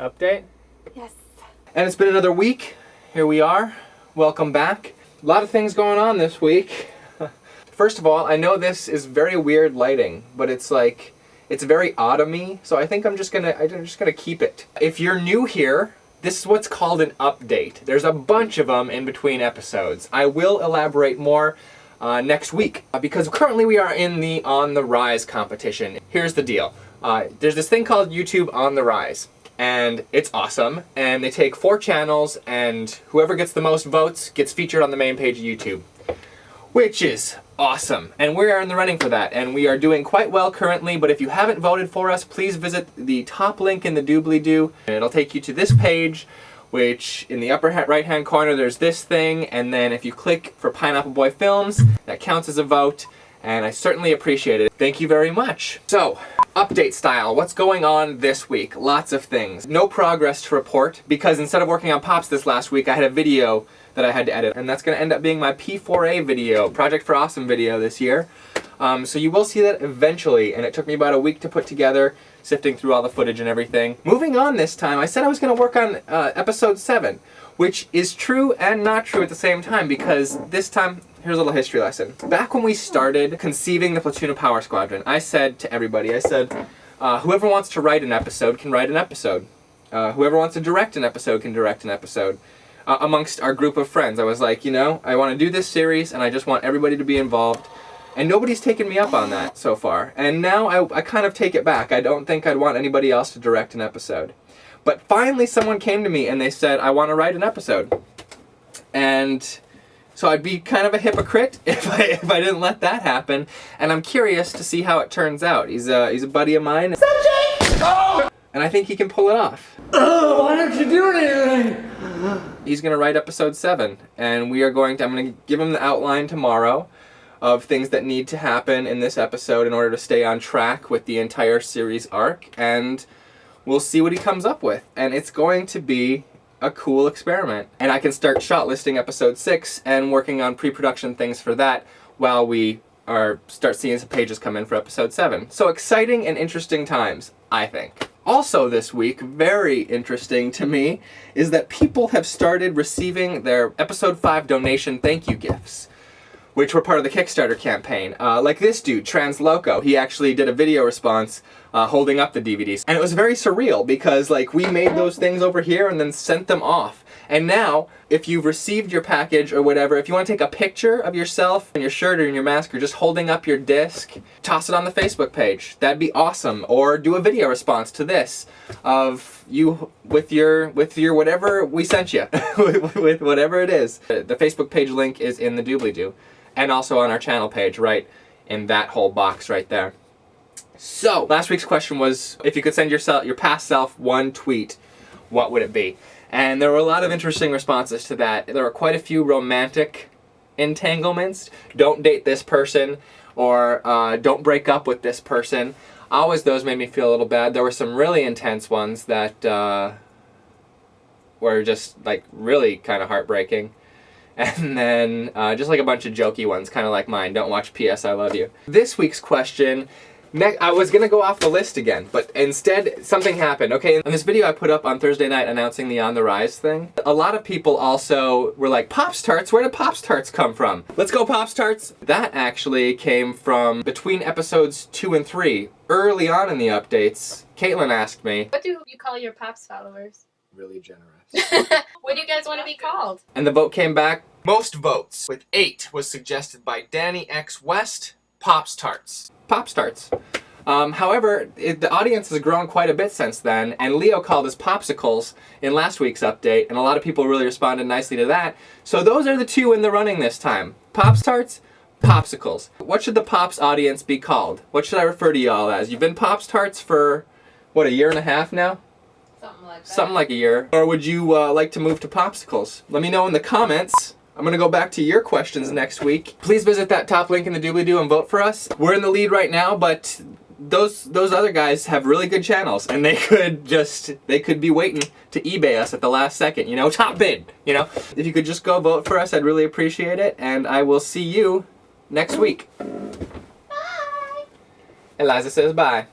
Update? Yes. And it's been another week. Here we are. Welcome back. A lot of things going on this week. First of all, I know this is very weird lighting, but it's like, it's very autumny, so I think I'm just gonna keep it. If you're new here, this is what's called an update. There's a bunch of them in between episodes. I will elaborate more next week, because currently we are in the On the Rise competition. Here's the deal. There's this thing called YouTube On the Rise, and it's awesome, and they take 4 channels, and whoever gets the most votes gets featured on the main page of YouTube, which is awesome, and we are in the running for that, and we are doing quite well currently. But if you haven't voted for us, please visit the top link in the doobly-doo, and it'll take you to this page, which in the upper right hand corner there's this thing, and then if you click for Pineapple Boy Films, that counts as a vote, and I certainly appreciate it. Thank you very much. So, update style, what's going on this week? Lots of things. No progress to report, because instead of working on PoPS this last week, I had a video that I had to edit, and that's going to end up being my P4A video, Project for Awesome video this year. So you will see that eventually, and it took me about a week to put together, sifting through all the footage and everything. Moving on this time, I said I was going to work on episode 7, which is true and not true at the same time, because this time, here's a little history lesson. Back when we started conceiving the Platoon of Power Squadron, I said to everybody, I said, whoever wants to write an episode can write an episode. Whoever wants to direct an episode can direct an episode. Amongst our group of friends, I was like, you know, I want to do this series, and I just want everybody to be involved. And nobody's taken me up on that so far. And now I kind of take it back. I don't think I'd want anybody else to direct an episode. But finally someone came to me and they said, I want to write an episode. And so I'd be kind of a hypocrite if I didn't let that happen. And I'm curious to see how it turns out. He's a buddy of mine. Oh! And I think he can pull it off. Oh, why don't you do anything? He's going to write episode 7. And I'm going to give him the outline tomorrow of things that need to happen in this episode in order to stay on track with the entire series arc, and we'll see what he comes up with. And it's going to be a cool experiment. And I can start shortlisting episode 6 and working on pre-production things for that while we start seeing some pages come in for episode 7. So exciting and interesting times, I think. Also this week, very interesting to me, is that people have started receiving their episode 5 donation thank you gifts, which were part of the Kickstarter campaign. Like this dude, Transloco, he actually did a video response holding up the DVDs. And it was very surreal because like we made those things over here and then sent them off. And now, if you've received your package or whatever, if you want to take a picture of yourself in your shirt or in your mask or just holding up your disc, toss it on the Facebook page. That'd be awesome. Or do a video response to this of you with your whatever we sent you, with whatever it is. The Facebook page link is in the doobly-doo. And also on our channel page, right in that whole box right there. So, last week's question was, if you could send your past self one tweet, what would it be? And there were a lot of interesting responses to that. There were quite a few romantic entanglements. Don't date this person, or don't break up with this person. Always those made me feel a little bad. There were some really intense ones that were just like really kind of heartbreaking. And then just like a bunch of jokey ones, kind of like mine. Don't watch PS I Love You. This week's question, I was going to go off the list again, but instead something happened. Okay, in this video I put up on Thursday night announcing the On the Rise thing, a lot of people also were like, Pops Tarts? Where did Pops Tarts come from? Let's go Pops Tarts! That actually came from between episodes 2 and 3. Early on in the updates, Caitlin asked me, What do you call your Pops followers? Really generous. What do you guys want to be called? And the vote came back. Most votes, with 8, was suggested by Danny X West, Pops Tarts. Pops Tarts. However, the audience has grown quite a bit since then, and Leo called us Popsicles in last week's update, and a lot of people really responded nicely to that. So those are the 2 in the running this time. Pops Tarts, Popsicles. What should the Pops audience be called? What should I refer to y'all as? You've been Pops Tarts for, what, a year and a half now? Something like that. Something like a year. Or would you like to move to Popsicles? Let me know in the comments. I'm going to go back to your questions next week. Please visit that top link in the doobly-doo and vote for us. We're in the lead right now, but those other guys have really good channels, and they could be waiting to eBay us at the last second, you know, top bid, you know. If you could just go vote for us, I'd really appreciate it, and I will see you next week. Bye! Eliza says bye.